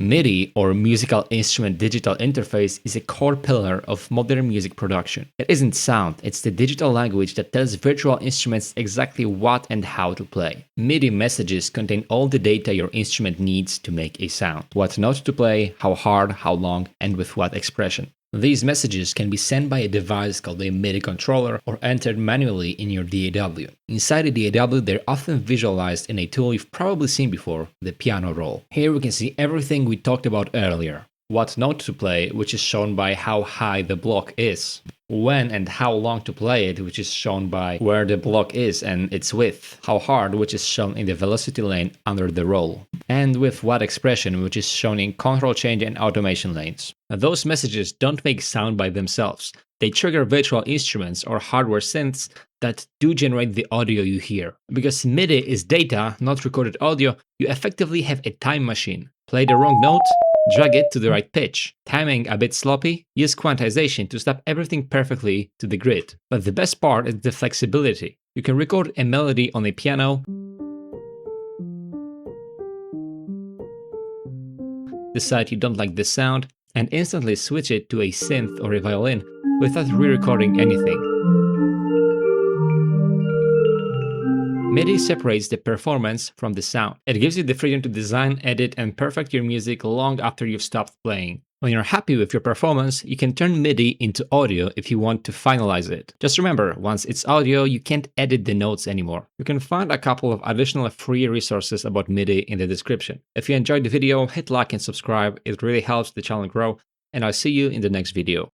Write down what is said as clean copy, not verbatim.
MIDI, or Musical Instrument Digital Interface, is a core pillar of modern music production. It isn't sound, it's the digital language that tells virtual instruments exactly what and how to play. MIDI messages contain all the data your instrument needs to make a sound. What note to play, how hard, how long, and with what expression. These messages can be sent by a device called a MIDI controller or entered manually in your DAW. Inside a DAW, they're often visualized in a tool you've probably seen before, the piano roll. Here we can see everything we talked about earlier. What note to play, which is shown by how high the block is. When and how long to play it, which is shown by where the block is and its width. How hard, which is shown in the velocity lane under the roll. And with what expression, which is shown in control change and automation lanes. Those messages don't make sound by themselves. They trigger virtual instruments or hardware synths that do generate the audio you hear. Because MIDI is data, not recorded audio, you effectively have a time machine. Play the wrong note, drag it to the right pitch. Timing a bit sloppy? Use quantization to snap everything perfectly to the grid. But the best part is the flexibility. You can record a melody on a piano, decide you don't like the sound, and instantly switch it to a synth or a violin without re-recording anything. MIDI separates the performance from the sound. It gives you the freedom to design, edit, and perfect your music long after you've stopped playing. When you're happy with your performance, you can turn MIDI into audio if you want to finalize it. Just remember, once it's audio, you can't edit the notes anymore. You can find a couple of additional free resources about MIDI in the description. If you enjoyed the video, hit like and subscribe, it really helps the channel grow, and I'll see you in the next video.